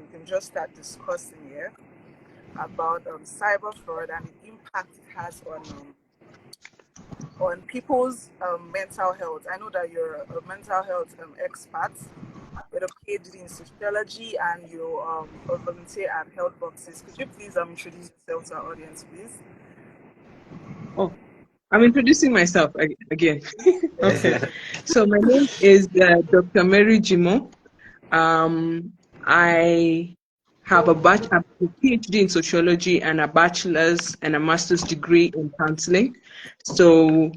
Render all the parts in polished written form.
we can just start discussing here about cyber fraud and the impact it has on people's mental health. I know that you're a mental health expert with a PhD in sociology and you a volunteer at Health Boxes. Could you please introduce yourself to our audience, please? Oh, I'm introducing myself again. Okay. So my name is Dr. Nyona Jimoh. I have a PhD in sociology and a bachelor's and a master's degree in counseling. So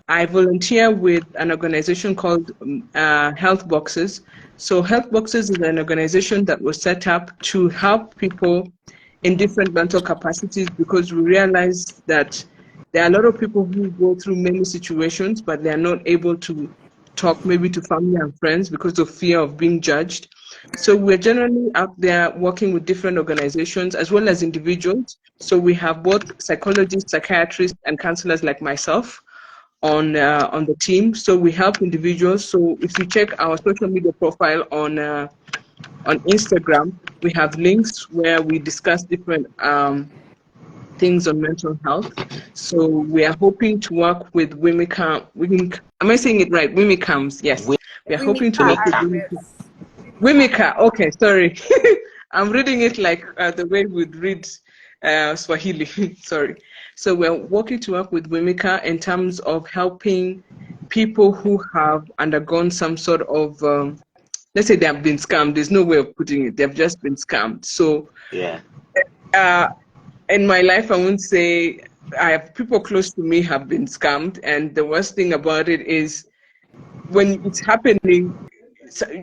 I volunteer with an organization called Health Boxes. So Health Boxes is an organization that was set up to help people in different mental capacities because we realized that there are a lot of people who go through many situations, but they are not able to talk maybe to family and friends because of fear of being judged. So we're generally out there working with different organizations as well as individuals. So we have both psychologists, psychiatrists, and counselors like myself on the team. So we help individuals. So if you check our social media profile on Instagram, we have links where we discuss different things on mental health. So we are hoping to work with Wimika. Am I saying it right? Wimikams, yes. We are hoping to work with Wimika. Wimika, okay, sorry. I'm reading it like the way we'd read Swahili, sorry. So we're working to work with Wimika in terms of helping people who have undergone some sort of, let's say they have been scammed. There's no way of putting it. They've just been scammed. So yeah. In my life, I won't say people close to me have been scammed. And the worst thing about it is when it's happening,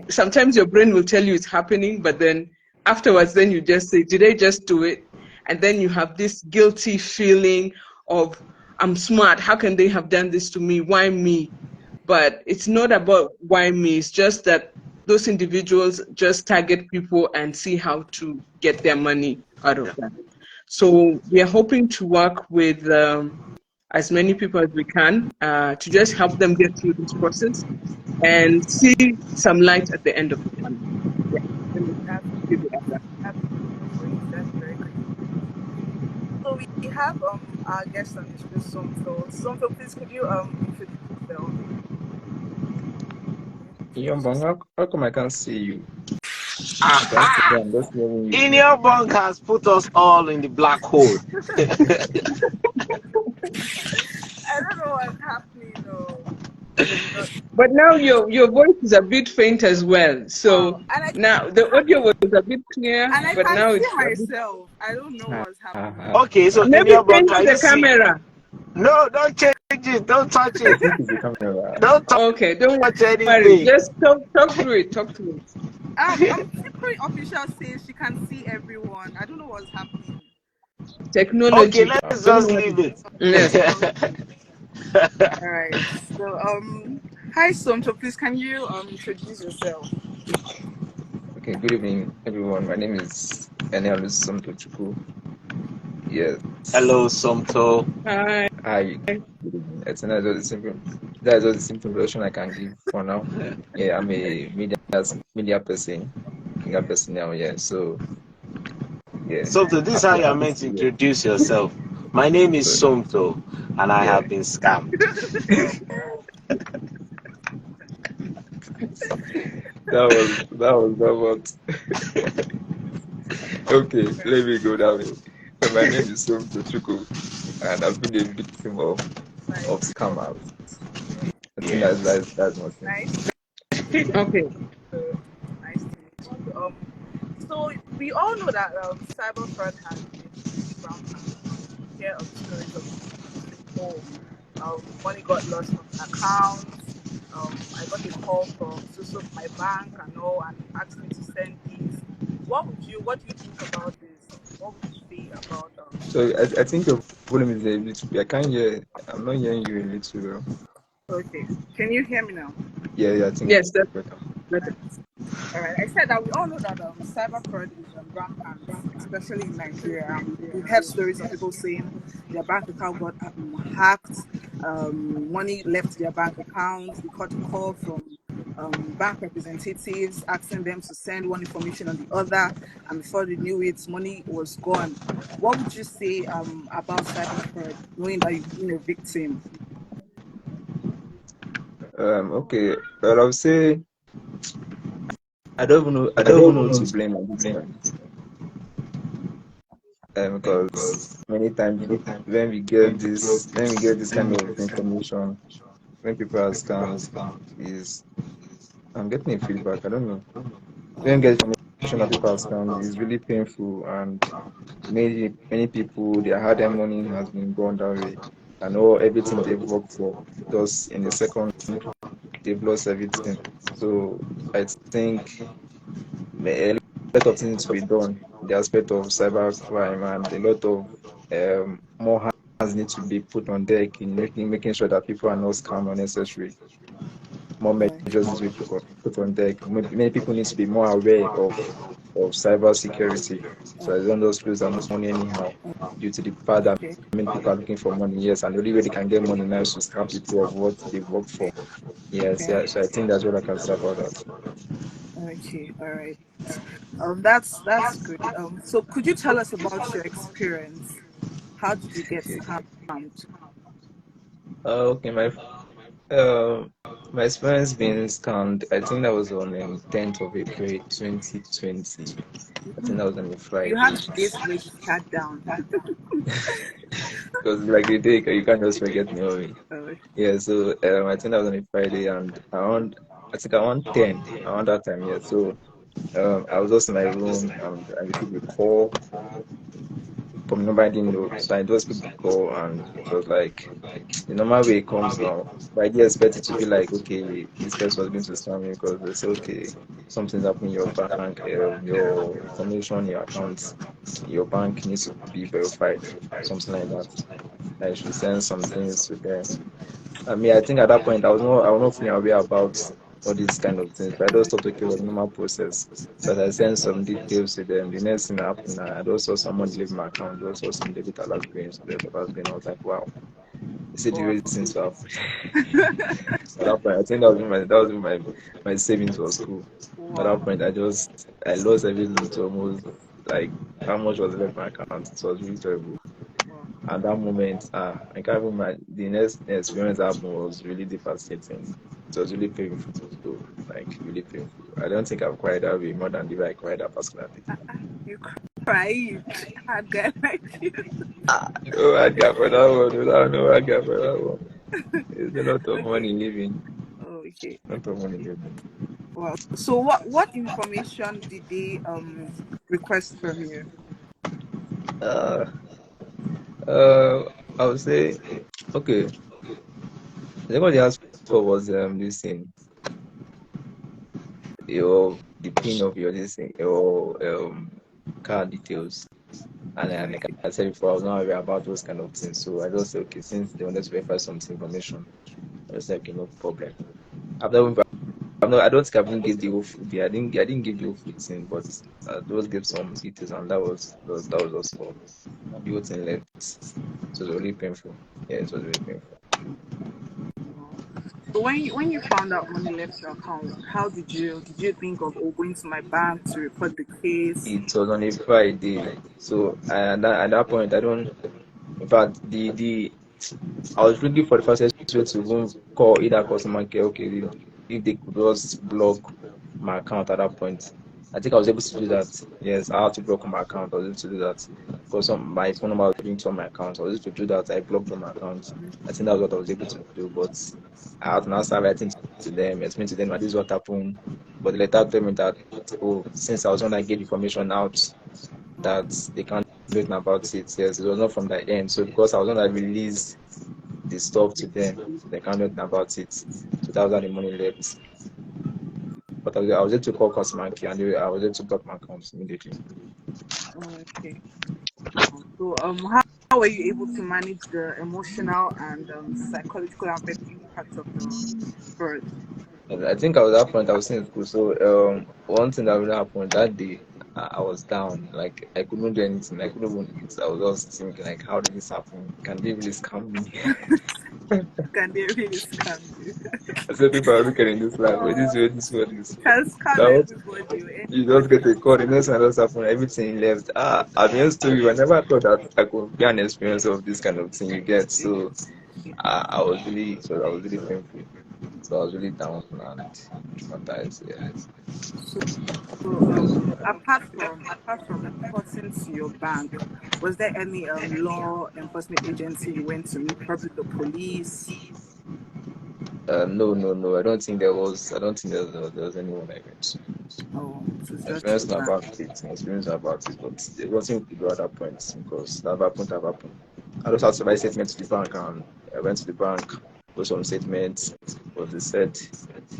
sometimes your brain will tell you it's happening, but then afterwards, then you just say, did I just do it? And then you have this guilty feeling of, I'm smart. How can they have done this to me? Why me? But it's not about why me. It's just that those individuals just target people and see how to get their money out of them. So we are hoping to work with as many people as we can to just help them get through this process and see some light at the end of the tunnel. Yeah. That's very great. So we have our guest on the show, Somto. Somto, please could you introduce yourself? How come I can't see you? In your bunk has put us all in the black hole. I don't know what's happening though. But now your voice is a bit faint as well. So now the audio was a bit clear, and but now it's myself. I don't know what's happening. Okay, so maybe change the camera. No, don't change it. Don't touch it. Don't touch Okay, don't touch anything. worry. Just talk through it. Talk through it. I'm Secret Official says she can see everyone. I don't know what's happening. Technology. Okay, let's just leave it. Yes. All right. So hi Somto, please can you introduce yourself? Okay, good evening everyone. My name is Eneghalu Somto. Yes. Hello, Somto. Hi. That's the simple introduction I can give for now. Yeah, I'm a media person now. Yeah, so yeah. Somto, this is how you're meant to introduce yourself. My name is Somto, and I have been scammed. that was okay, let me go that way. So my name is Somto, and I've been a victim of scammers. I think that's not nice. Okay. Nice to meet you. So we all know that cyber fraud has been rampant. We hear of stories of people, money got lost from an account. I got a call from my bank and all, and asked me to send these. What do you think about this? What would you say about So I think your volume is a little bit. I can't hear. I'm not hearing you a little well. Okay. Can you hear me now? Yeah, I think yes, that's better. All right. I said that we all know that cyber fraud is rampant, especially in Nigeria. We've heard stories of people saying their bank account got hacked, money left their bank accounts. They got a call from bank representatives, asking them to send one information on the other, and before they knew it, money was gone. What would you say about cyber fraud, knowing that you've been a victim? Okay. Well, I would say I don't even know who to blame at this point. Because many times when we get this kind of information, when people are scammed, is I'm getting a feedback. I don't know. When we get information that people are scammed, it's really painful, and many people their hard-earned money has been gone that way, and all everything they've worked for, just in a second they've lost everything. So I think a lot of things to be done in the aspect of cyber crime, and a lot of more hands need to be put on deck in making sure that people are not scammed unnecessarily. More measures need to be put on deck. Many people need to be more aware of cyber security, so they don't just lose their money anyhow due to the fact that Okay, many people are looking for money. Yes, and the only way they can get money now is to scam people of what they've worked for. Yes, okay, yeah. So I think that's what I can say about that. okay, all right. That's great. So could you tell us about your experience? How did you get scammed? Okay, uh, my experience being scammed, I think that was on 10th of April 2020. I think that was on a You had Friday. the dates registered down. Because like the day, you can't just forget me, homie. Oh, Yeah, so I think that was on a Friday, and I think around 10, around that time, yeah. So I was just in my room, and I received a call from a number I didn't know. So I just picked the call, and it was like the normal way it comes now. But I didn't expect it to be like, okay, this person was going to scam me, because they say, okay, something's happening in your bank, your information, your accounts, your bank needs to be verified, something like that. I should send some things to them. I mean, I think at that point I was not feeling aware about all these kind of things, but I just thought, okay, it was a normal process. So as I sent some details to them, the next thing that happened, I just saw someone leave my account, just saw some debit alerts going, so debit alerts going. I was like, wow, this is the wow. way things to happen. So at that point, I think that was when my savings was cool. At that Wow. point, I lost everything to almost like how much was left in my account. It was really terrible. Wow. At that moment, I can't even imagine. The next experience that happened was really devastating. It was really painful, like really painful. I don't think I've cried that way more than the way I cried that particular day. You cried. Hard guy like you. No, I got for that one. I don't know. I got for that one. It's a lot of Okay. money living. Okay. A lot of money living. Wow. So what information did they request from you? Uh, uh, I would say, okay. I think what they asked for was this thing, the pin of your this thing, your card details. And like Okay. I said before, I was not aware about those kind of things. So I just said, okay, since they wanted to verify some information, I just said, okay, no problem. After I don't think I even gave the whole food. I didn't give the whole food thing, but I just gave some details, and that was just all. And the whole thing left. It was really painful. Yeah, it was really painful. Wow. So when you found out money left your account, how did you think of going to my bank to report the case? It was on a Friday, so at that point, I don't. In fact, the I was looking for the fastest way to even call either customer care, okay, if they could just block my account at that point. I think I was able to do that. Yes, I had to block my account. I was able to do that because my phone number was linked on my account. I was able to do that. I blocked on my account. I think that's what I was able to do. But I had to now start writing to them, explain to them that this is what happened. But they later told me that, oh, since I was one that gave information out, that they can't do anything about it. Yes, it was not from their end. So because I was one that released the stuff to them, they can't do anything about it. So that was how the money left. But I was able to call customer care, and I was able to block my accounts immediately. Okay. So how were you able to manage the emotional and psychological impact of the fraud? And I think I was at that point, I was still in school. So one thing that really happened that day, I was down. Like I couldn't do anything. I couldn't even eat. I was just thinking like, how did this happen? Can they really scam me? Can they really scam you? I said people are wicked in this life. But this way, this. Can scam That what everybody or you just get anybody. a call, the next one just happen, everything left. I've been used to you. I never thought that I could get an experience of this kind of thing you get. So I was really, so I was really painful. So I was really down and traumatized. Yeah. So apart from reporting to your bank, was there any law enforcement agency you went to meet? Probably the police. No, no, no. I don't think there was. I don't think there was anyone I went to. Oh, it was My just experience your not bank. about it. My experience not about it, but there wasn't to do at that point because that happened. That happened. I just had to write statement to the bank, and I went to the bank, wrote some statements, but they said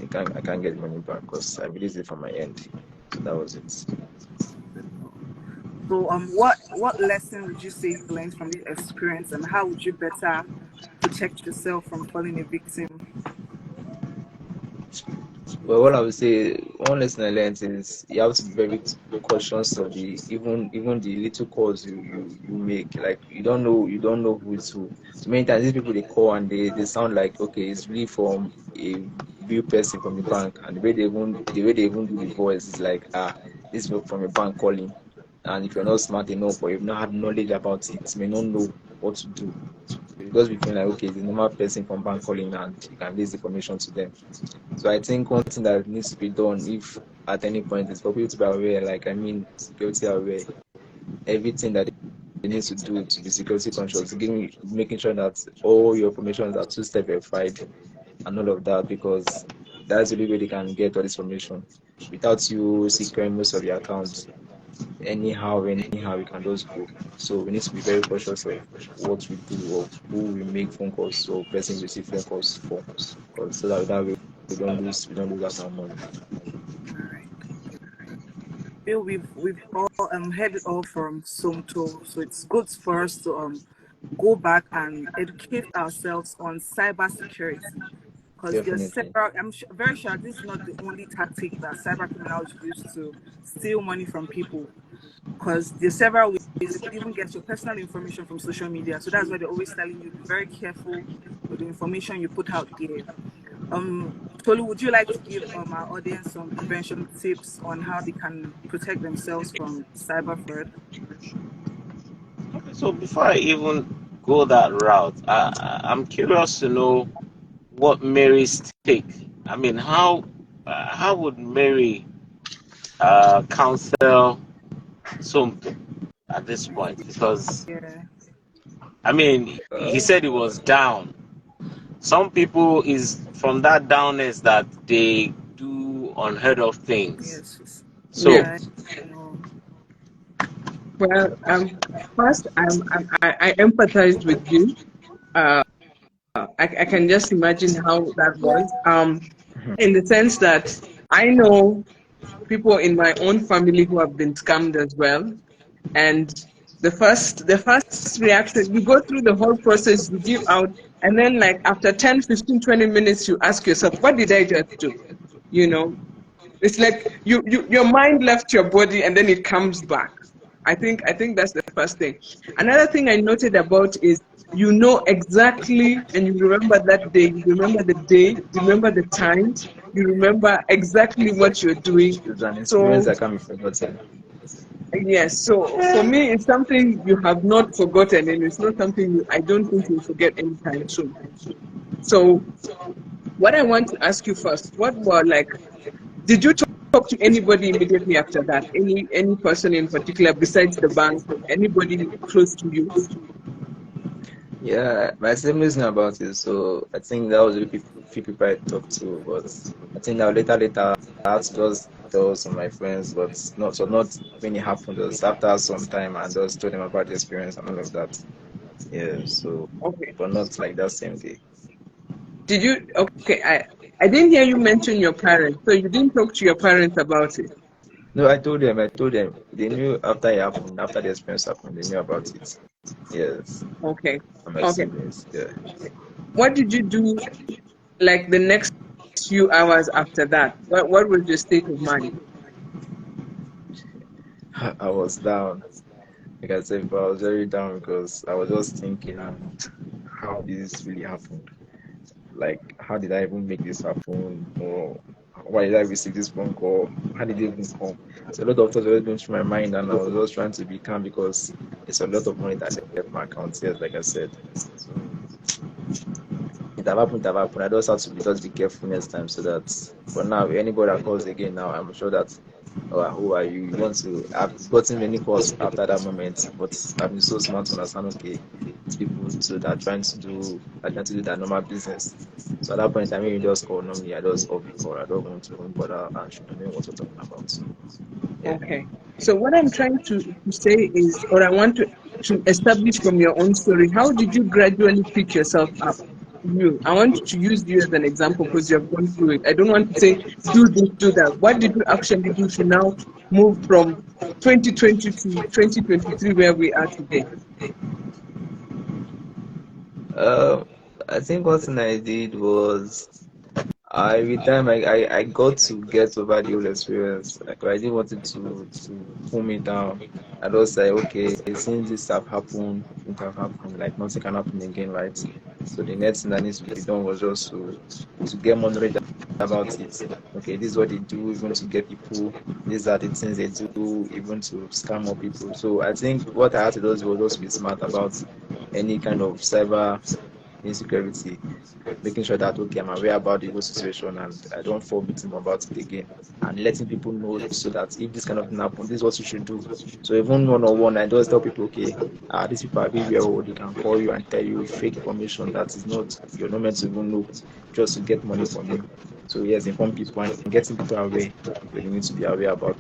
I can't get the money back because I released it from my end. So that was it. So what lesson would you say you learned from this experience, and how would you better protect yourself from falling a victim? Well, what I would say, one lesson I learned is you have to be very cautious of the even the little calls you make. Like you don't know who is who. So many times these people they call and they sound like okay, it's really from a real person from the bank, and the way they even do the voice is like this is from a bank calling. And if you're not smart enough or you've not had knowledge about it, you may not know what to do. You just be feeling like okay, it's a normal person from bank calling and you can release the information to them. So I think one thing that needs to be done, if at any point, is for people to be aware. Like I mean, security aware. Everything that they need to do to be security conscious, making sure that all your information are two-step verified and all of that, because that's the only way they can get all this information. Without you securing most of your accounts, anyhow, we can just go. So we need to be very cautious of what we do or who we make phone calls or person we receive phone calls for, because so that way we don't lose out our money. All right. Feel we've all heard it all from Somto, so it's good for us to go back and educate ourselves on cyber security, because there's Definitely. several. Very sure this is not the only tactic that cyber criminals use to steal money from people. Because there's several ways they could even get your personal information from social media. So that's why they're always telling you be very careful with the information you put out there. Um, Tolu, would you like to give our audience some prevention tips on how they can protect themselves from cyber fraud? Okay, so before I even go that route, I'm curious to know what Mary's take. I mean, how would Mary counsel Somto at this point? Because Yeah. I mean, he Uh, said he was down. Some people is from that downness that they do unheard of things. Yes. So Yes. Yeah. I know. Well, first, I empathize with you. Uh, I can just imagine how that was. In the sense that I know people in my own family who have been scammed as well. And the first reaction, you go through the whole process, you give out, and then like after 10, 15, 20 minutes, you ask yourself, what did I just do? You know, it's like your mind left your body and then it comes back. I think that's the first thing. Another thing I noted about is you know exactly and you remember that day, you remember the day, you remember the time, you remember exactly what you're doing. it's an experience So that can't be forgotten. yes, so for me it's something you have not forgotten and it's not something I don't think you'll forget anytime soon. So what I want to ask you first, what were like did you talk to anybody immediately after that? Any person in particular besides the bank? Anybody close to you? Yeah, my same reason about it. So I think that was the few people I talked to, but I think now later I had to just tell some of my friends, but not when it happened. Just after some time, and just told them about the experience and all of that. Yeah. So, Okay. but not like that same day. Did you? Okay. I didn't hear you mention your parents, so you didn't talk to your parents about it. No, I told them. I told them. They knew after it happened. After the experience happened, they knew about it. Yes. Okay. And my Okay. siblings. Yeah. What did you do like the next few hours after that? What was your state of mind? I was down. Like I said, but I was very down because I was just thinking and how this really happened. Like, how did I even make this happen? Or why did I receive this phone call? How did it even come? So a lot of thoughts were going through my mind, and I was just trying to be calm because it's a lot of money that left my account, yes, like I said. So it have happened. I just have to just be careful next time so that for now, anybody that calls again now, I'm sure that, oh, who are you? You want to, I've gotten many calls after that moment, but I've been so smart to understand, okay, these people too that are trying to do their normal business. So at that point in time, when you just call normally, I just off the call. I don't want to even bother and should know what we're talking about. Yeah. Okay. So what I'm trying to say is, or I want to establish from your own story, how did you gradually pick yourself up? You. I want to use you as an example because you have gone through it. I don't want to say, do this, do that. What did you actually do to now move from 2020 to 2023 where we are today? Uh, I think one thing I did was every time I got to get over the whole experience, like I didn't want it to pull me down. I just say, okay, since this have happened, like nothing can happen again, right? So the next thing that needs to be done was just to get more knowledge about it. Okay, this is what they do, even to get people. These are the things they do, even to scam more people. So I think what I had to do was just be smart about any kind of cyber insecurity, making sure that, okay, I'm aware about the whole situation and I don't fall victim about it again, and letting people know so that if this kind of thing happens, this is what you should do. So even one on one, I just tell people, okay, these people are very old, they can call you and tell you fake information that is not, you're not meant to even know, just to get money from you. So yes, inform people and getting people aware. So you need to be aware about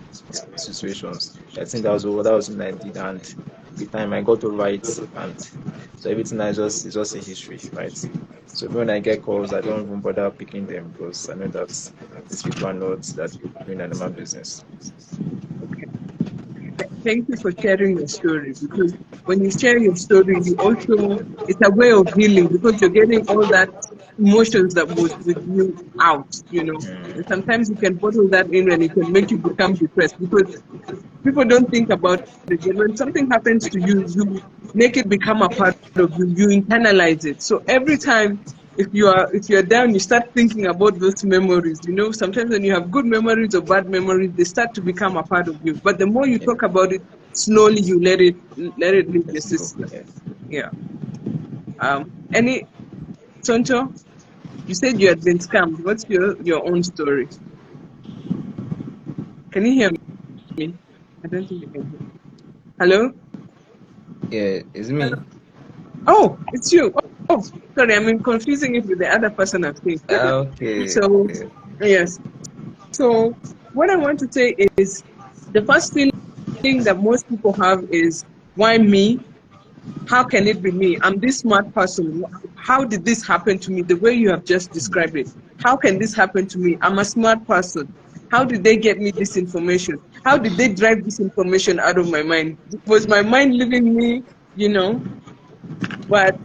situations. I think that was what I did, and with time I got over it, and so everything is just a history, right? So when I get calls, I don't even bother picking them because I know that these people are not that doing an normal business. Okay. Thank you for sharing your story, because when you share your story, you also, it's a way of healing because you're getting all that emotions that was with you out. And sometimes you can bottle that in and it can make you become depressed because people don't think about it. But when something happens to you, you make it become a part of you. You internalize it. So every time, if you're down, you start thinking about those memories. Sometimes when you have good memories or bad memories, they start to become a part of you. But the more you Yeah, talk about it, slowly you let it leave your let's go. system. Yeah. Yeah. Any Soncho, you said you had been scammed. What's your own story? Can you hear me? I don't think you can hear. Hello? Yeah, it's Hello? me. Oh, it's you. Oh, sorry, I'm confusing it with the other person I've seen. Okay, So, okay. yes. So, what I want to say is the first feeling that most people have is, why me? How can it be me? I'm this smart person. How did this happen to me? The way you have just described it. How can this happen to me? I'm a smart person. How did they get me this information? How did they drive this information out of my mind? Was my mind leaving me? You know, but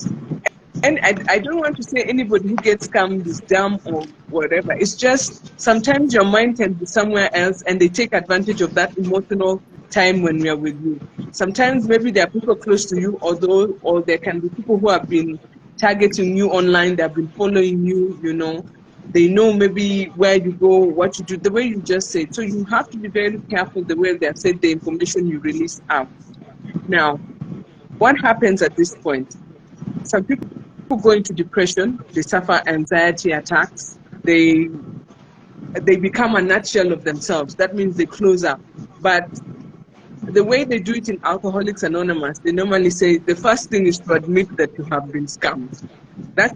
and I don't want to say anybody who gets scammed is dumb or whatever. It's just sometimes your mind can be somewhere else and they take advantage of that emotional time when we are with you. Sometimes maybe there are people close to you, or there can be people who have been targeting you online, they have been following you. They know maybe where you go, what you do, the way you just said. So you have to be very careful the way they have said the information you release out. Now, what happens at this point? Some people go into depression, they suffer anxiety attacks, they become a nutshell of themselves. That means they close up. But the way they do it in Alcoholics Anonymous, they normally say the first thing is to admit that you have been scammed. That's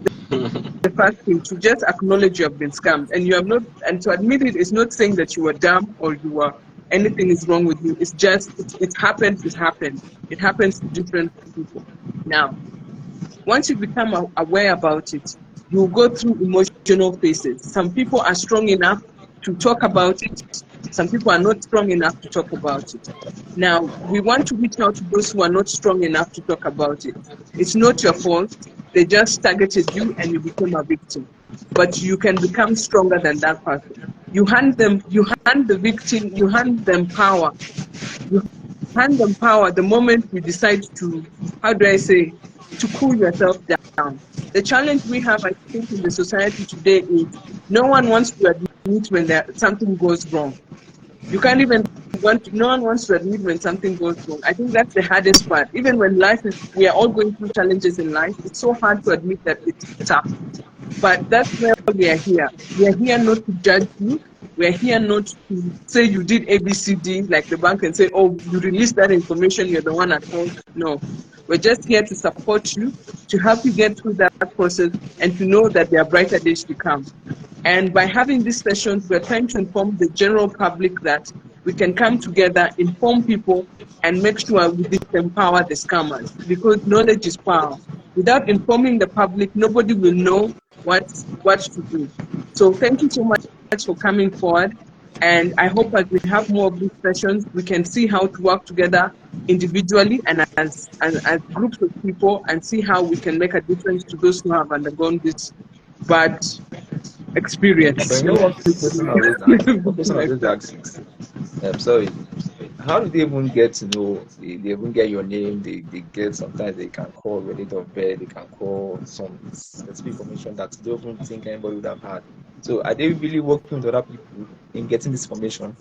the first thing, to just acknowledge you have been scammed. And you have not, and to admit it is not saying that you were dumb or anything is wrong with you. It's just, it happens, it happened. It happens to different people. Now, once you become aware about it, you go through emotional phases. Some people are strong enough to talk about it. Some people are not strong enough to talk about it. Now, we want to reach out to those who are not strong enough to talk about it. It's not your fault. They just targeted you and you became a victim. But you can become stronger than that person. You hand the victim, you hand them power. You hand them power the moment you decide to, how do I say, to cool yourself down. the challenge we have, I think, in the society today is no one wants to admit when something goes wrong. You can't even no one wants to admit when something goes wrong. I think that's the hardest part. Even when we are all going through challenges in life, it's so hard to admit that it's tough. But that's where we are here. We are here not to judge you. We are here not to say you did ABCD like the bank and say, oh, you released that information, you're the one at fault. No. We're just here to support you, to help you get through that process, and to know that there are brighter days to come. And by having these sessions, we're trying to inform the general public that we can come together, inform people, and make sure we disempower the scammers, because knowledge is power. Without informing the public, nobody will know what to do. So thank you so much for coming forward. And I hope as we have more of these sessions, we can see how to work together individually and as groups of people, and see how we can make a difference to those who have undergone this bad But experience. you know, one question I Like always that. ask is, sorry, how do they even get to know? They even get your name. They get, sometimes they can call your date of birth. They can call some specific information that they don't even think anybody would have had. So are they really working with other people in getting this information?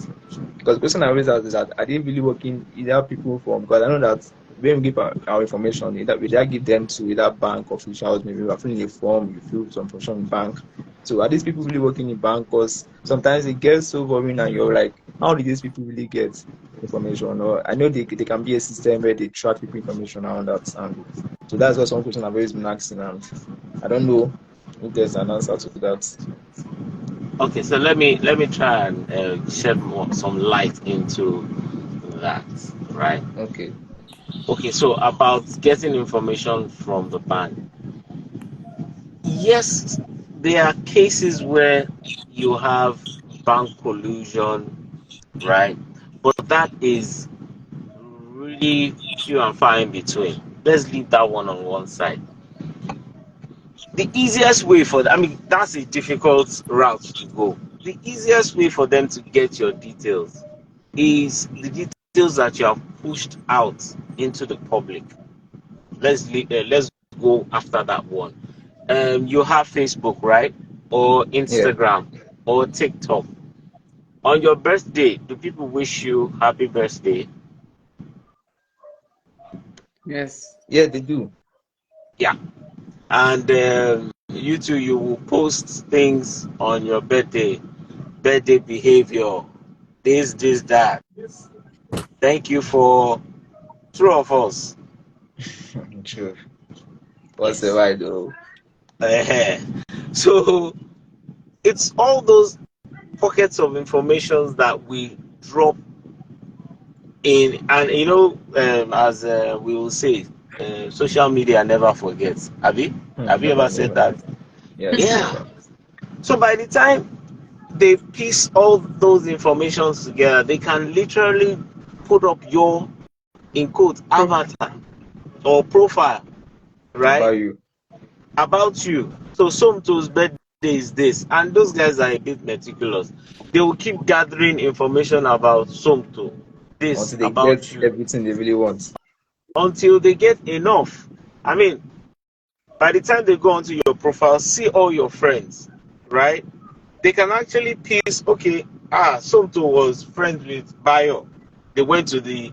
Because the question I always ask is that, are they really working either people from, because I know that when we give our information, either we either give them to either bank officials, maybe we're filling a form, you fill some information in bank. So are these people really working in bank? Because sometimes it gets so boring and you're like, how did these people really get information? Or I know they can be a system where they track people information around that. And so that's also one question I've always been asking, and I don't know if there's an answer to that. Okay, so let me try and shed some light into that, right? Okay. Okay, so about getting information from the bank. Yes, there are cases where you have bank collusion, right? But that is really few and far in between. Let's leave that one on one side. The easiest way I mean, that's a difficult route to go. The easiest way for them to get your details is the details that you have pushed out into the public. Let's go after that one. You have Facebook, right? Or Yeah. Instagram or TikTok. On your birthday, do people wish you happy birthday? Yes. Yeah, they do. Yeah. And you too, you will post things on your birthday behavior, this, that. Thank you for two of us. True. What's the Yes. right though? Eh. So it's all those pockets of information that we drop in, and as we will say, social media never forgets. Have you Never, ever said never. that? Yes, Yeah. never. So by the time they piece all those informations together, they can literally put up your, in quote, avatar or profile, right, About you. about you. So Somto's birthday is this, and those guys are a bit meticulous. They will keep gathering information about Somto, this Until they get about you, everything they really want. until they get enough. I mean, by the time they go onto your profile, see all your friends, right? They can actually piece, okay, Somto was friends with Bayo. They went to the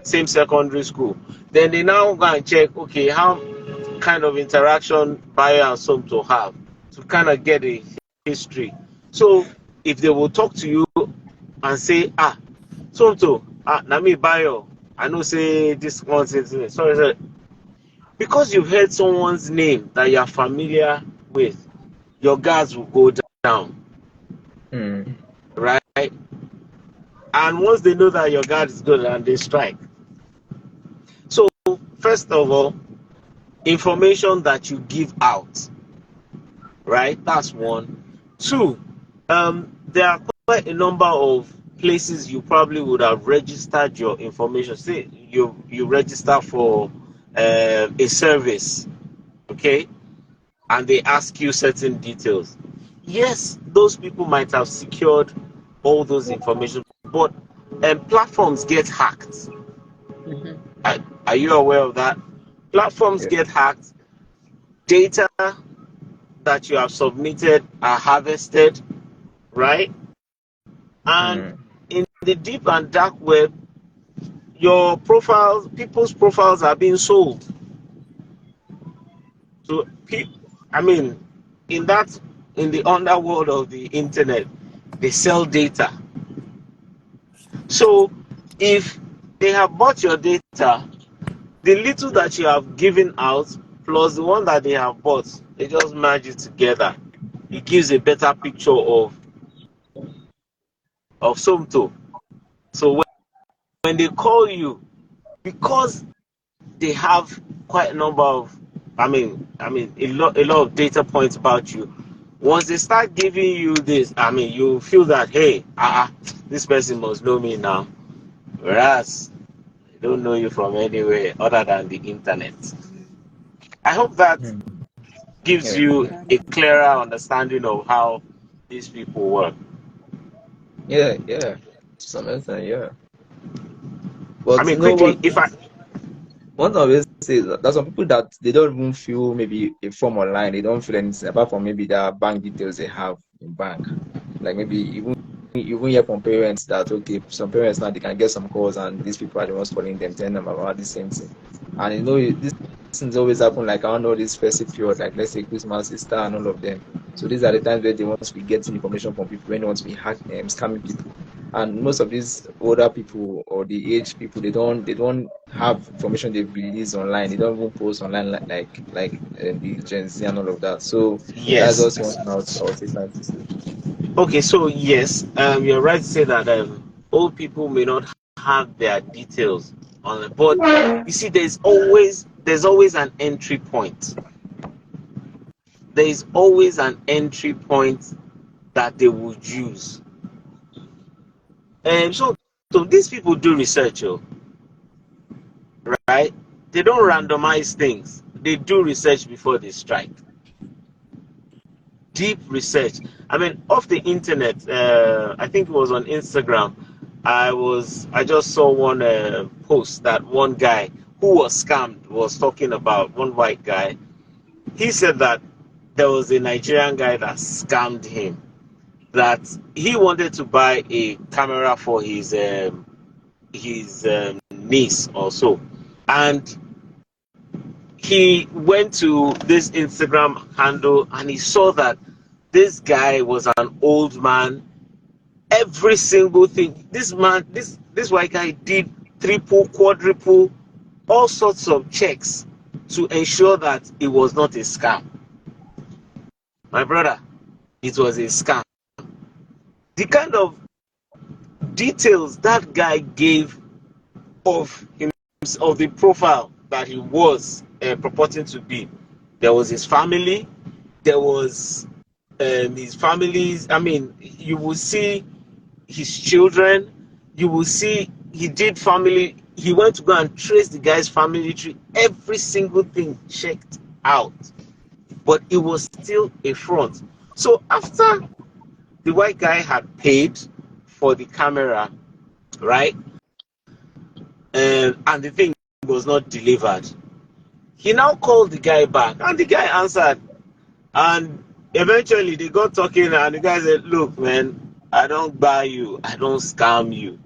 same secondary school. Then they now go and check, okay, how kind of interaction Bayo and Somto have, to kind of get a history. So if they will talk to you and say, Somto, Nami Bayo, I know say this one, sorry, because you've heard someone's name that you're familiar with, your guards will go down, Hmm. right? And once they know that your guard is good, and they strike. So first of all, information that you give out, right? That's one. Two, there are quite a number of places you probably would have registered your information. Say you register for a service, okay, and they ask you certain details. Yes, those people might have secured all those information, but platforms get hacked. Mm-hmm. Are, are you aware of that? Platforms Yeah. get hacked, data that you have submitted are harvested, right? And Hmm. in the deep and dark web, your profiles, people's profiles are being sold. So, I mean, in that, in the underworld of the internet, they sell data. So, if they have bought your data, the little that you have given out plus the one that they have bought, they just merge it together. It gives a better picture of Somto. So when they call you, because they have quite a number of, a lot of data points about you. Once they start giving you this, you feel that, hey, this person must know me now. Whereas they don't know you from anywhere other than the internet. I hope that Hmm. gives Yeah. you a clearer understanding of how these people work. Yeah. Yeah. To some extent, yeah. I But mean, you know quickly, what? if I One always says that there's some people that they don't even feel maybe a form online. They don't feel anything apart from maybe their bank details they have in bank. Like maybe even hear from parents that okay, some parents now they can get some calls and these people are the ones calling them, telling them about the same thing. And this things always happen like I don't know this festive period, like let's say Christmas, Easter, and all of them. So these are the times where they want to be getting information from people, when they want to be scamming people. And most of these older people or the aged people, they don't have information they've released online. They don't even post online like the Gen Z and all of that. So that's yes, also one thing I would take time to say. okay, so yes, you're right to say that old people may not have their details on it, but you see, there's always an entry point. There is always an entry point that they would use, and so these people do research, right? They don't Mm. randomize things. They do research before they strike. Deep research. I mean, off the internet, I think it was on Instagram. I just saw one post that one guy who was scammed was talking about, one white guy. He said that there was a Nigerian guy that scammed him. That he wanted to buy a camera for his niece or so, and he went to this Instagram handle and he saw that this guy was an old man. Every single thing, this man, this white guy did triple, quadruple, all sorts of checks to ensure that it was not a scam. My brother, it was a scam. The kind of details that guy gave of him, of the profile that he was purporting to be. There was his family, there was his family's, you will see his children, you will see he did family, he went to go and trace the guy's family tree, every single thing checked out, but it was still a front. So after the white guy had paid for the camera, right, and the thing was not delivered, he now called the guy back and the guy answered, and eventually they got talking and the guy said, look man, I don't buy you, I don't scam you.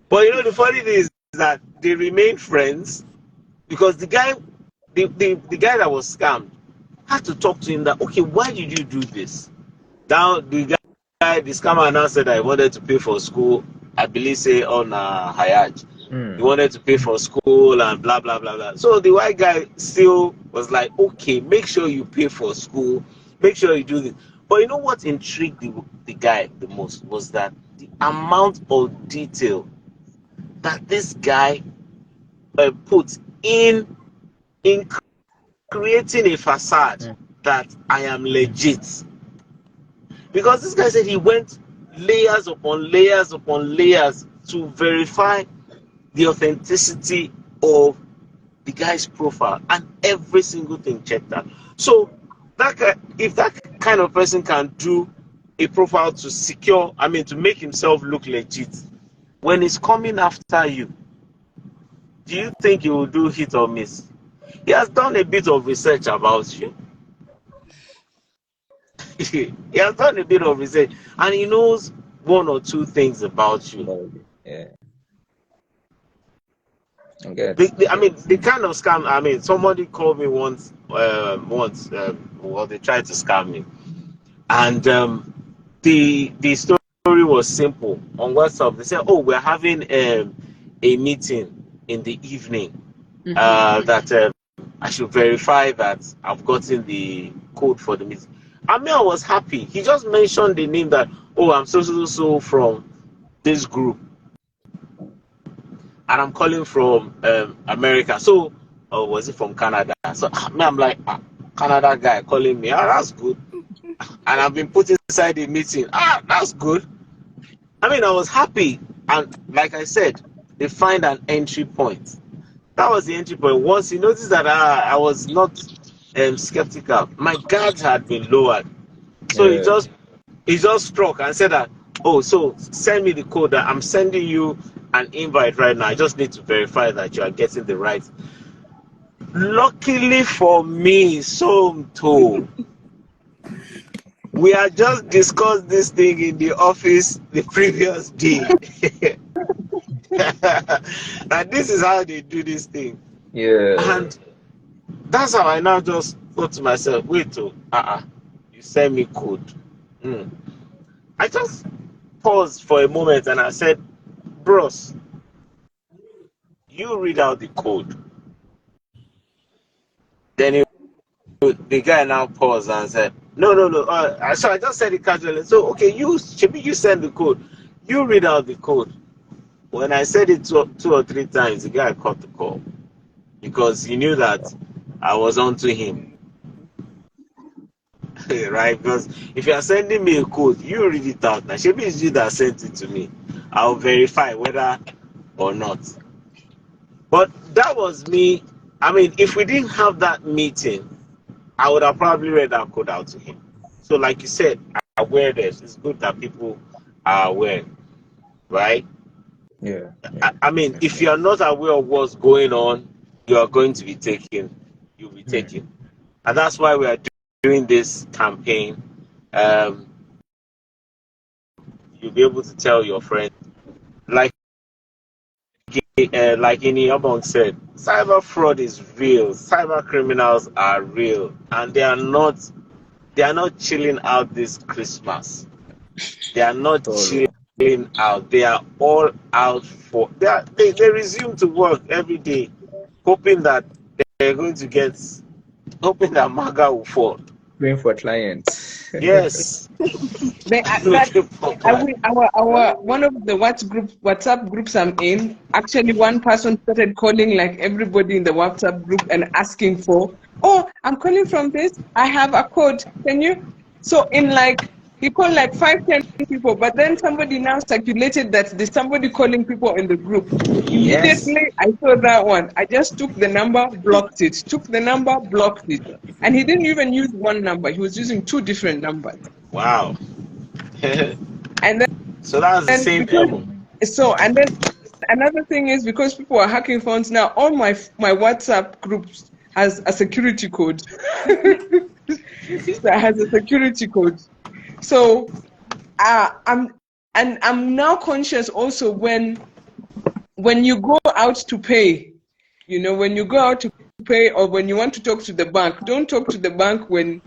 But the funny thing is that they remained friends because the guy that was scammed had to talk to him that, okay, why did you do this? Now the scammer now said that he wanted to pay for school, I believe say on Hayaj. He Mm. wanted to pay for school and blah blah blah blah. So the white guy still was like, okay, make sure you pay for school, make sure you do this. But you know what intrigued the guy the most was that the amount of detail that this guy put in creating a facade Mm. that I am legit. Because this guy said he went layers upon layers upon layers to verify the authenticity of the guy's profile, and every single thing checked out. So if that kind of person can do a profile to secure, to make himself look legit, when he's coming after you, do you think he will do hit or miss? He has done a bit of research about you. He has done a bit of research, and he knows one or two things about you. Yeah. I get. I mean, the kind of scam. I mean, somebody called me once. Well, they tried to scam me, and the story was simple. On WhatsApp, they said, "Oh, we're having a meeting in the evening. That I should verify that I've gotten the code for the meeting." I mean, I was happy. He just mentioned the name that, "Oh, I'm so from this group, and I'm calling from America." So, or was it from Canada? So, I'm like, Canada guy calling me. Ah, that's good. And I've been put inside the meeting. Ah, that's good. I mean, I was happy. And like I said, they find an entry point. That was the entry point. Once he noticed that I was not skeptical, my guards had been lowered. So Yeah. he just struck and said that, "Oh, so send me the code. That I'm sending you an invite right now. I just need to verify that you are getting the right." Luckily for me, Somto, we had just discussed this thing in the office the previous day. And this is how they do this thing. Yeah. And that's how I now just thought to myself, wait, you send me code. Hmm. I just paused for a moment and I said, "Bros, you read out the code." Then the guy now paused and said, "No, no, no." So I just said it casually. So, okay, you send the code. You read out the code. When I said it two or three times, the guy cut the call because he knew that I was onto him. Right? Because if you are sending me a code, you read it out. Now, maybe it's you that sent it to me. I'll verify whether or not. But that was me. I mean, if we didn't have that meeting, I would have probably read that code out to him. So, like you said, awareness. It's good that people are aware, right? Yeah. I mean, if you are not aware of what's going on, you are going to be taken. You'll be taken, and that's why we are doing this campaign. Um, you'll be able to tell your friends, like like Ini Obong said, cyber fraud is real. Cyber criminals are real, and they are not chilling out this Christmas. They are not Totally. chilling out. They are all out for. They resume to work every day, hoping that they're going to get, hoping that MAGA will fall. Praying for clients. Yes. That our one of the WhatsApp groups I'm in, actually one person started calling like everybody in the WhatsApp group and asking for, "Oh, I'm calling from this. I have a code. Can you?" So in like he called like 5-10 people, but then somebody now circulated that there's somebody calling people in the group. Yes. Immediately I saw that one. I just took the number, blocked it. Took the number, blocked it. And he didn't even use one number. He was using 2 different numbers. Wow. And So that's the then same because MO. and then another thing is because people are hacking phones now, all my WhatsApp groups has a security code. That has a security code. So I'm now conscious also when you go out to pay, when you go out to pay or when you want to talk to the bank, don't talk to the bank when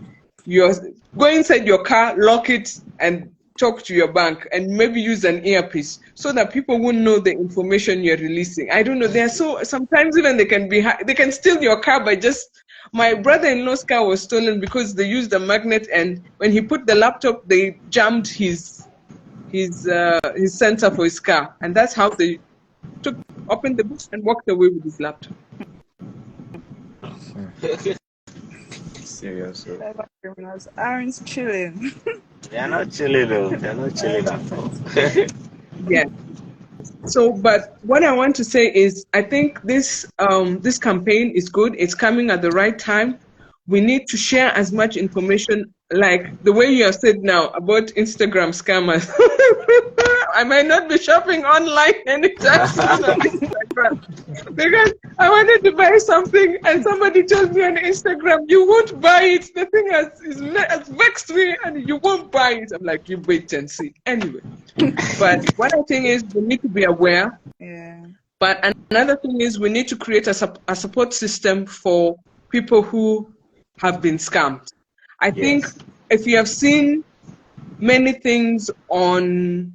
you're go inside your car, lock it, and talk to your bank, and maybe use an earpiece so that people won't know the information you're releasing. I don't know. They're so sometimes even they can steal your car by just. My brother-in-law's car was stolen because they used a magnet, and when he put the laptop, they jammed his sensor for his car, and that's how they opened the book and walked away with his laptop. Serious. So. Cyber criminals aren't chilling. They are not chilling though. They are not chilling at all. Yeah. So, but what I want to say is, I think this campaign is good. It's coming at the right time. We need to share as much information, like the way you have said now about Instagram scammers. I might not be shopping online anytime soon on Instagram because I wanted to buy something, and somebody told me on Instagram, "You won't buy it. The thing has vexed me, and you won't buy it." I'm like, "You wait and see." Anyway, but what I think is we need to be aware. Yeah. But another thing is we need to create a support system for people who have been scammed. I think Yes. if you have seen many things on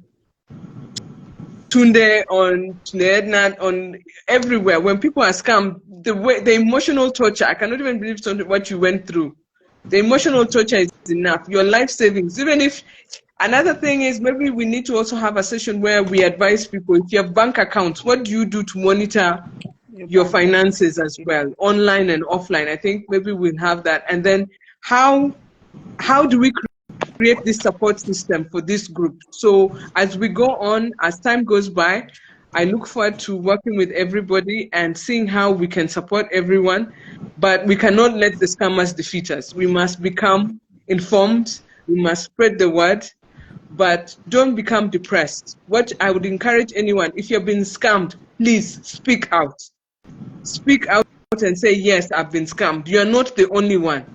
Tunde, on Edna, on everywhere, when people are scammed, the emotional torture, I cannot even believe what you went through. The emotional torture is enough. Your life savings, even if, another thing is maybe we need to also have a session where we advise people, if you have bank accounts, what do you do to monitor your finances as well, online and offline? I think maybe we'll have that. And then how do we create this support system for this group? So as we go on, as time goes by, I look forward to working with everybody and seeing how we can support everyone. But we cannot let the scammers defeat us. We must become informed. We must spread the word, but don't become depressed. What I would encourage anyone, if you've been scammed, please speak out. Speak out and say, yes, I've been scammed. You're not the only one.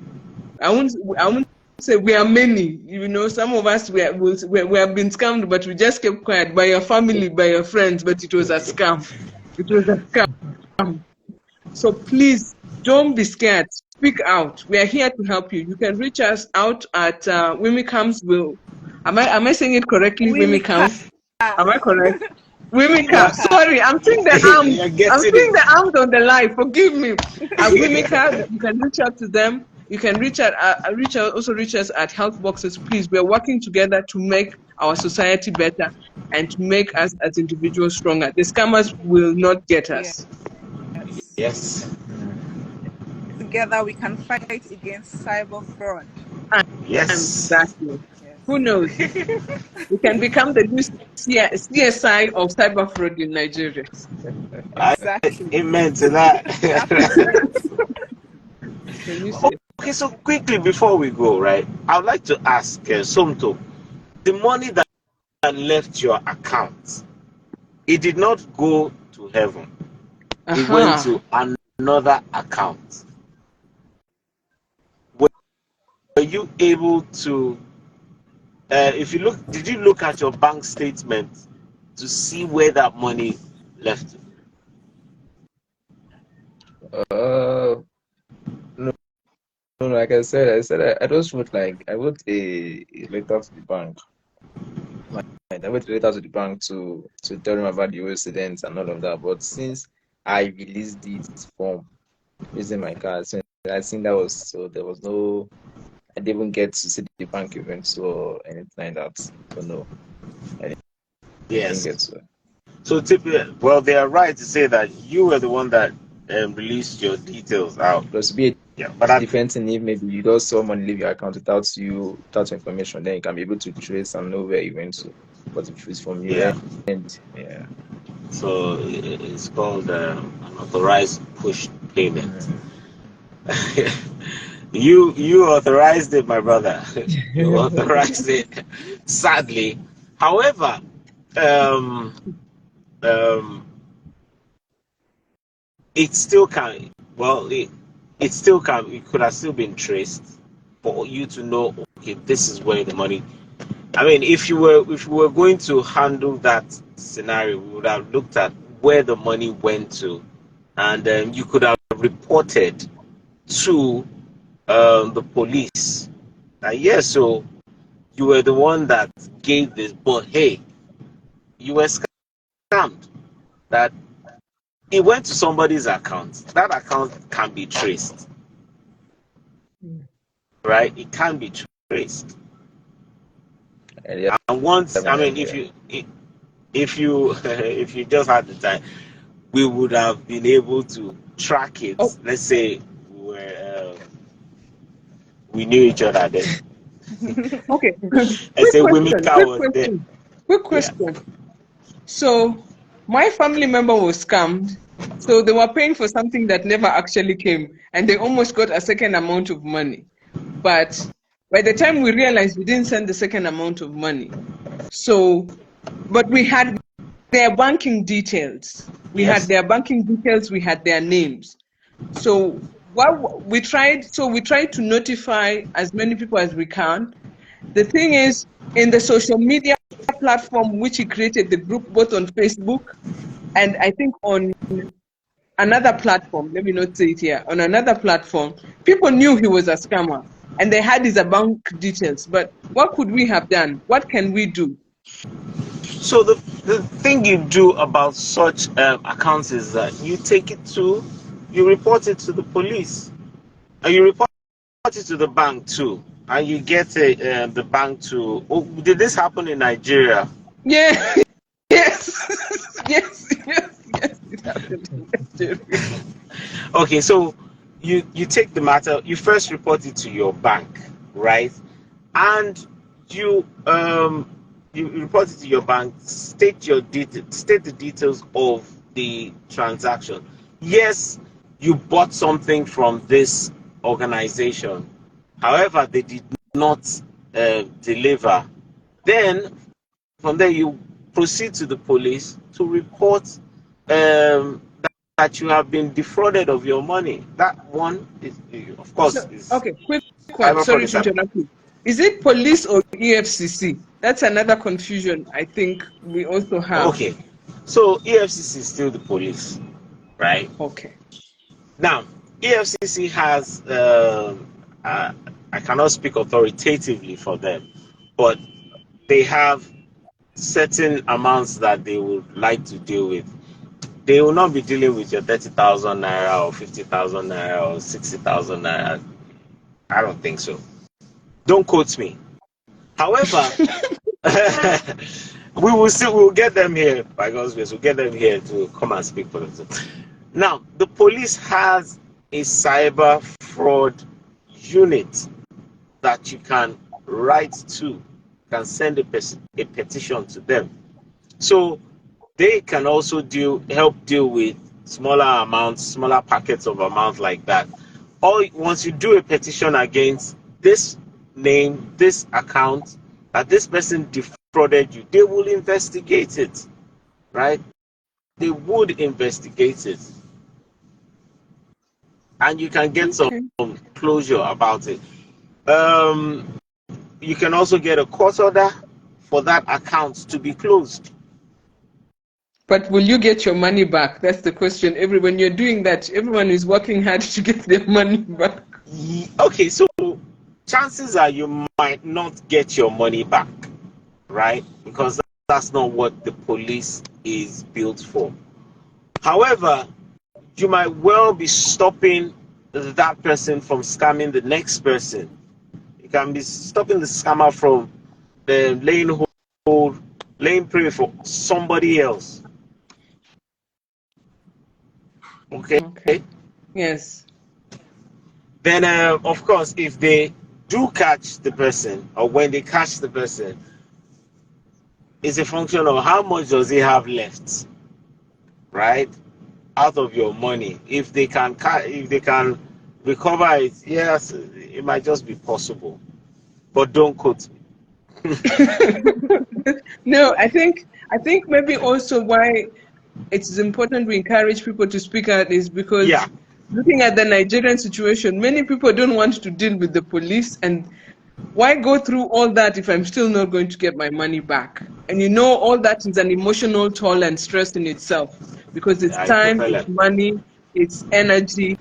I won't say we are many. You know, some of us we have been scammed, but we just kept quiet, by your family, by your friends, but it was a scam. It was a scam. So please don't be scared. Speak out. We are here to help you. You can reach us out at Wimicams. Am I saying it correctly? Wimicams. Am I correct? Yeah. Wimika. Sorry, I'm seeing the arms. You're I'm getting seeing it. the arms on the line. Forgive me. At Wimika, you can reach out to them. You can also reach us at health boxes. Please, we are working together to make our society better and to make us as individuals stronger. The scammers will not get us. Yes. Yes. Together we can fight against cyber fraud. Yes. Exactly. Yes. Who knows? We can become the new CSI of cyber fraud in Nigeria. I, Exactly. amen to that. That is it. The new CSI. Okay, so quickly before we go, right, I would like to ask Somto, the money that left your account, it did not go to heaven. It went to another account. Were you able to, did you look at your bank statement to see where that money left? No, no, like I just wrote I wrote a letter to the bank. I wrote a letter to the bank to tell them about the incidents and all of that. But since I released this form using my card, so I think that was so there was no, I didn't even get to see the bank events or anything like that. So no, I didn't get Yes. to. So typically, well, they are right to say that you were the one that released your details out. Because to be a Yeah, but different thing if maybe you just saw someone leave your account without your information, then you can be able to trace and know where you went to. But if it's from your yeah. end, yeah. So it's called an authorized push payment. You authorized it, my brother. You authorized it. Sadly, however, um, um, it still can. Well, it still can. It could have still been traced for you to know. Okay, this is where the money. I mean, if you were going to handle that scenario, we would have looked at where the money went to, and you could have reported to the police. Yes, so you were the one that gave this, but hey, you were scammed. That it went to somebody's account. That account can be traced, right? It can be traced. Yeah, And once, I mean, if you if you just had the time, we would have been able to track it. Oh, Let's say we knew each other then. okay. I Quick say question. Wimika Quick was there. question. Quick Yeah. question. So my family member was scammed. So they were paying for something that never actually came, and they almost got a second amount of money. But by the time we realized, we didn't send the second amount of money. So, but we had their banking details. We had Yes. their banking details, we had their names. So we tried to notify as many people as we can. The thing is, in the social media platform which he created, the group both on Facebook and I think on another platform, let me not say it here, on another platform, people knew he was a scammer and they had his bank details. But what could we have done? What can we do? So the thing you do about such accounts is that you report it to the police, and you report it to the bank too, and you get the bank to. Oh, did this happen in Nigeria? Yeah, yes, yes, it happened in Nigeria. Okay, so you take the matter. You first report it to your bank, right? And you you report it to your bank. State the details of the transaction. Yes, you bought something from this organization. However, they did not deliver. Then from there, you proceed to the police to report that you have been defrauded of your money. That one is, of course, No, is okay, quick one. cyber fraud. Sorry Is to interrupt you. Is it police or EFCC? That's another confusion I think we also have. okay. So EFCC is still the police, right? Okay. Now, EFCC has, I cannot speak authoritatively for them, but they have certain amounts that they would like to deal with. They will not be dealing with your 30,000 naira or 50,000 naira or 60,000 naira. I don't think so. Don't quote me. However, we'll get them here by God's grace. We'll get them here to come and speak for themselves. Now, the police has a cyber fraud unit that you can write to, you can send a petition to them. So they can also help deal with smaller amounts, smaller packets of amounts like that. Or once you do a petition against this name, this account, that this person defrauded you, they will investigate it, right? They would investigate it, and you can get some Okay. closure about it. Um, you can also get a court order for that account to be closed. But will you get your money back? That's the question. When you're doing that, everyone is working hard to get their money back. Okay, so chances are you might not get your money back, right? Because that's not what the police is built for. However, you might well be stopping that person from scamming the next person. You can be stopping the scammer from laying prey for somebody else. Okay. Okay. Yes. Then, of course, if they do catch the person, or when they catch the person, it's a function of how much does he have left, right? Out of your money. If they can recover it, yes, it might just be possible. But don't quote me. No, I think maybe also why it's important we encourage people to speak out is because Yeah. looking at the Nigerian situation, many people don't want to deal with the police, and why go through all that if I'm still not going to get my money back? And all that is an emotional toll and stress in itself because it's I time, totally it's money, it's energy,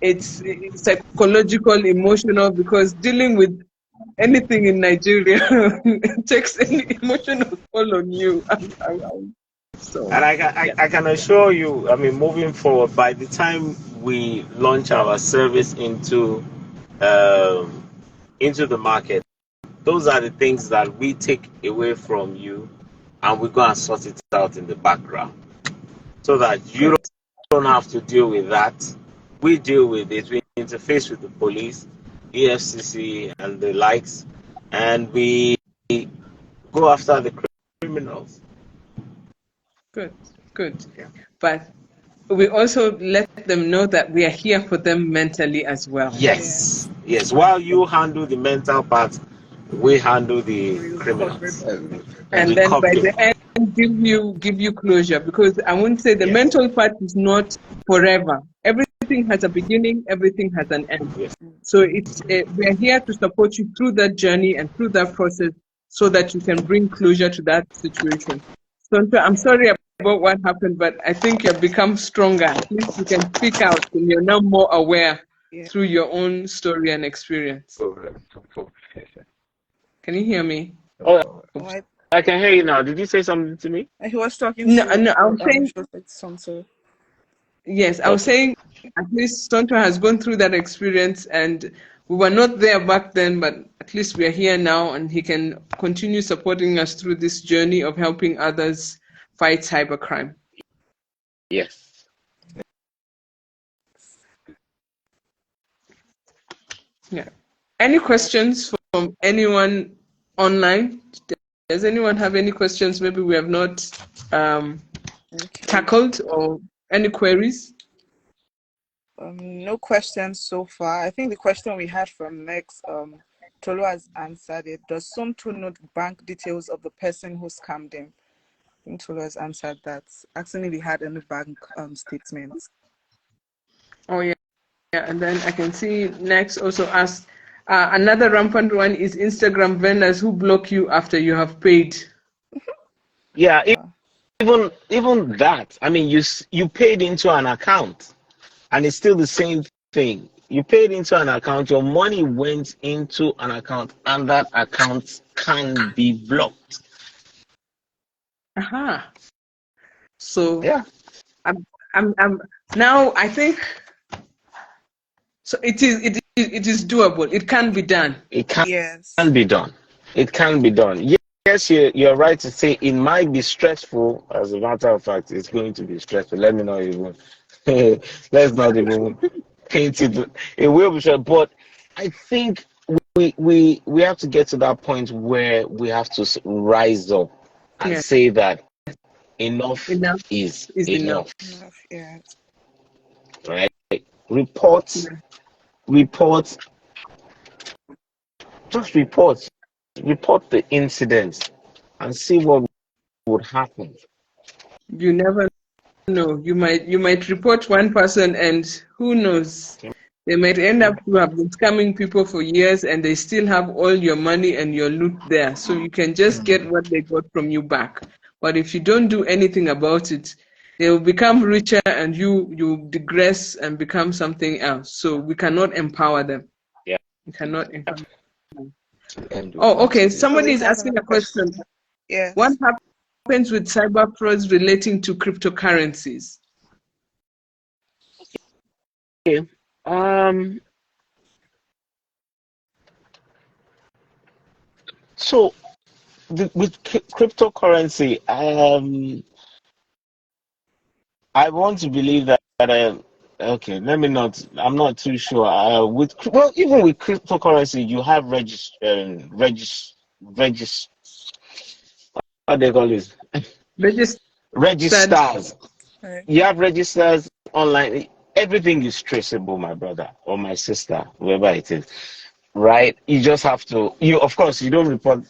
it's psychological, emotional, because dealing with anything in Nigeria takes an emotional toll on you. So, And yeah. I can assure you, I mean, moving forward, by the time we launch our service into the market, those are the things that we take away from you, and we go and sort it out in the background, so that you Good. don't have to deal with that. We deal with it. We interface with the police, EFCC, and the likes, and we go after the criminals. Good. Good. But we also let them know that we are here for them mentally as well. Yes, yes. While you handle the mental part, we handle the We recovered criminals. them. And We then cover by them. the end, give you closure, because I wouldn't say the Yes. mental part is not forever. Everything has a beginning, everything has an end. Yes. So we're here to support you through that journey and through that process, so that you can bring closure to that situation. So I'm sorry about what happened, but I think you've become stronger. At least you can speak out, and you're now more aware Yeah. through your own story and experience. Can you hear me? Oh, Oh, I can hear you now. Did you say something to me? he was talking No, to no, I was saying, Somto. yes, I was Okay. saying at least Tonto has gone through that experience, and we were not there back then, but at least we are here now, and he can continue supporting us through this journey of helping others fight cybercrime. Yes. Yeah. Any questions from anyone online? Does anyone have any questions maybe we have not Okay. tackled, or any queries? No questions so far. I think the question we had from Next, Tolu has answered it. Does Somto know the bank details of the person who scammed him? I think Tolu has answered that. Asking if he had any bank statements. Oh, yeah. Yeah, and then I can see Next also asked, another rampant one is Instagram vendors who block you after you have paid. Yeah. Wow. Even that. I mean, you paid into an account, and it's still the same thing. You paid into an account. Your money went into an account, and that account can be blocked. Aha. So Yeah. I'm now I think so it is doable. It can be done. It can Yes. be done. It can be done. Yes, you're right to say it might be stressful. As a matter of fact, it's going to be stressful. Let me not even let's not even paint it. It will be stressful, but I think we have to get to that point where we have to rise up and Yeah, say that enough enough is is enough. enough. Enough. Yes. Right? Report, Yeah. report, just report the incidents and see what would happen. You never know. You might report one person, and who knows? They might end up to have been scamming people for years, and they still have all your money and your loot there. So you can just get what they got from you back. But if you don't do anything about it, they will become richer, and you digress and become something else. So we cannot empower them. Yeah. We cannot empower them. And we Oh, want to okay. do. So Somebody we is have asking another a question. question. What Yes. happens with cyber frauds relating to cryptocurrencies? Okay. Um. So with cryptocurrency, I want to believe that. Okay, let me not. I'm not too sure. Even with cryptocurrency, you have what they call this Registered. registers. Right. You have registers online. Everything is traceable, my brother or my sister, whoever it is. Right? You just have to. You, of course, you don't report.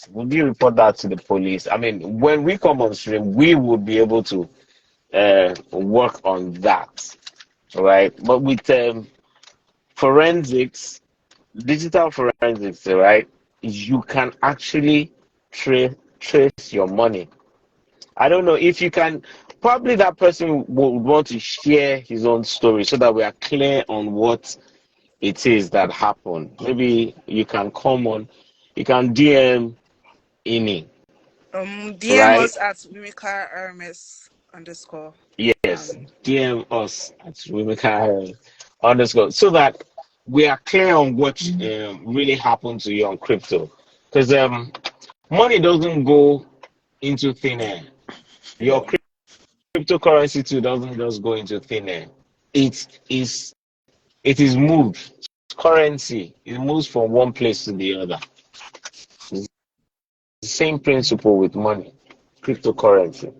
Would you report that to the police? I mean, when we come on stream, we would be able to work on that, right? But with forensics, digital forensics, right? You can actually trace your money. I don't know if you can. Probably that person would want to share his own story so that we are clear on what it is that happened. Maybe you can come on, you can DM Ini, DM right? us at Mimika RMS underscore. Yes, DM us at Wimika underscore so that we are clear on what really happened to you on crypto. Because money doesn't go into thin air. Your Yeah. cryptocurrency too doesn't just go into thin air. It is it is moved. Currency. It moves from one place to the other. It's the same principle with money, cryptocurrency.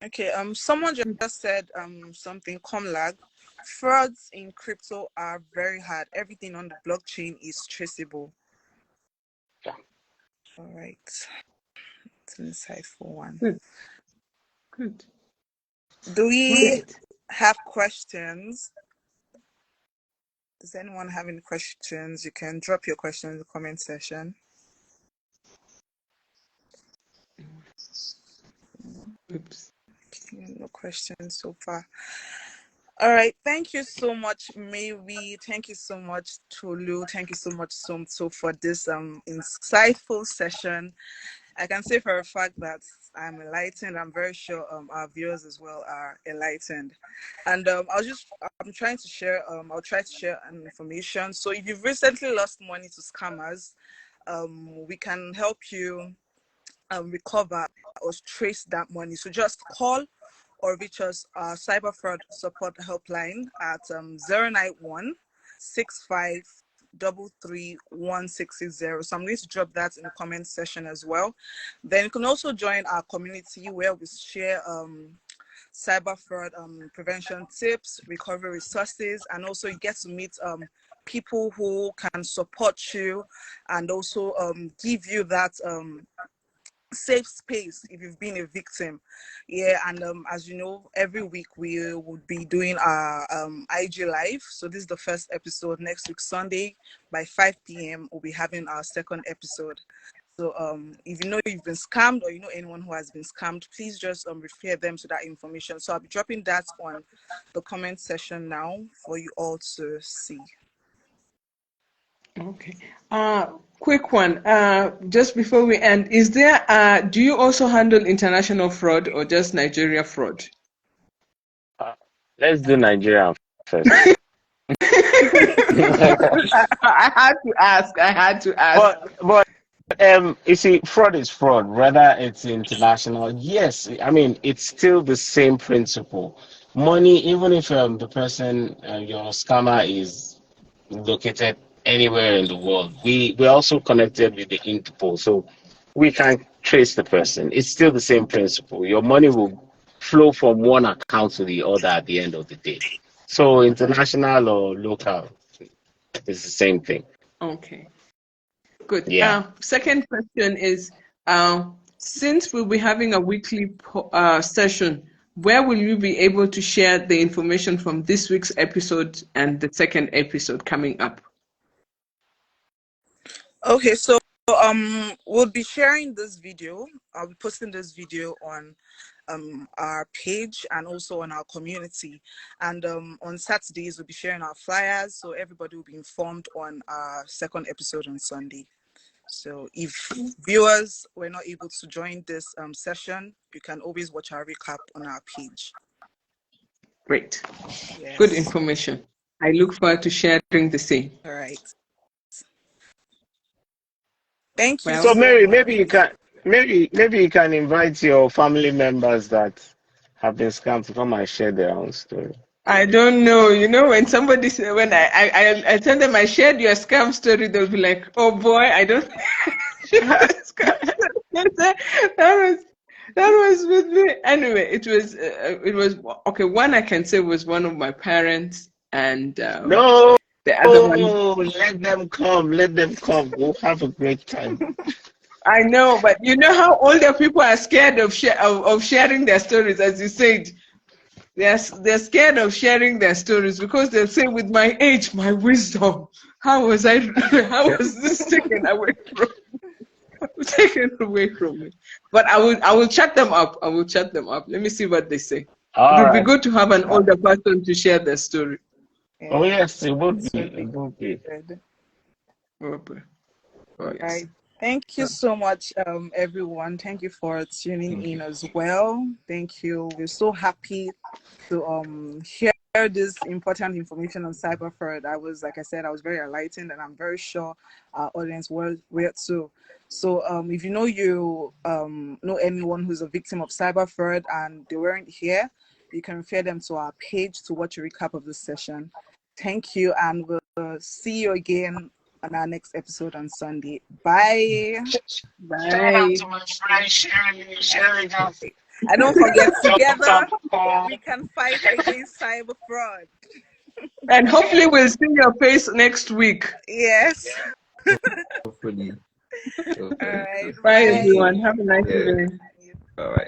Okay. Someone just said something. Comlag. Frauds in crypto are very hard. Everything on the blockchain is traceable. Yeah. All right. It's an insightful one. Good. Good. Do we Right. have questions? Does anyone have any questions? You can drop your question in the comment section. Oops. Okay, no questions so far. All right. Thank you so much, Mary. Thank you so much, Tolu. Thank you so much, Somto, for this insightful session. I can say for a fact that I'm enlightened. I'm very sure our viewers as well are enlightened. And I'm trying to share, I'll try to share information. So if you've recently lost money to scammers, we can help you recover or trace that money. So just call or reach us our cyber fraud support helpline at 091 65 331 So I'm going to drop that in the comment section as well. Then you can also join our community where we share cyber fraud prevention tips, recovery resources, and also you get to meet people who can support you and also give you that safe space if you've been a victim. Yeah, and as you know, every week we would be doing our IG live. So this is the first episode. Next week Sunday by 5 p.m. we'll be having our second episode. So if you know you've been scammed or you know anyone who has been scammed, please just refer them to that information. So I'll be dropping that on the comment section now for you all to see. Okay. Quick one. Just before we end, is there do you also handle international fraud or just Nigeria fraud? Let's do Nigeria first. I had to ask. I had to ask. But you see, fraud is fraud, whether it's international. Yes, I mean it's still the same principle. Money, even if the person, your scammer, is located anywhere in the world, we're also connected with the Interpol, so we can trace the person. It's still the same principle. Your money will flow from one account to the other at the end of the day. So international or local, it's the same thing. Okay. Good. Yeah. Second question is, since we'll be having a weekly session, where will you be able to share the information from this week's episode and the second episode coming up? Okay, so we'll be sharing this video. I'll be posting this video on our page and also on our community. And on Saturdays we'll be sharing our flyers, so everybody will be informed on our second episode on Sunday. So if viewers were not able to join this session, you can always watch our recap on our page. Great. Yes. Good information. I look forward to sharing the same. All right. Thank you. Well, So so Mary, much. maybe you can invite your family members that have been scammed to come and share their own story. I don't know. You know, when somebody say, when I tell them I shared your scam story, they'll be like, "Oh boy, I don't." that was with me. Anyway, it was okay. One I can say was one of my parents, and No, the other one. let them come. Let them come. We'll have a great time. I know, but you know how older people are scared of sharing their stories, as you said. They're scared of sharing their stories because they'll say, with my age, my wisdom, how was this taken away from me? But I will chat them up. Let me see what they say. All It would be right. good to have an older person to share their story. Oh yes, it would be. It would be. Good. Okay. Oh, yes. Right. Thank you so much, everyone. Thank you for tuning in as well. Thank you. We're so happy to share this important information on cyber fraud. Like I said, I was very enlightened, and I'm very sure our audience were too. So if you know anyone who's a victim of cyber fraud and they weren't here, you can refer them to our page to watch a recap of this session. Thank you, and we'll see you again on our next episode on Sunday. Bye. Shout out Bye. to my friend Sherry. And don't forget, together we can fight against cyber fraud. And hopefully we'll see your face next week. Yes. Hopefully. Okay. All right. Bye, Bye. everyone. Have a nice Yeah. evening. All right.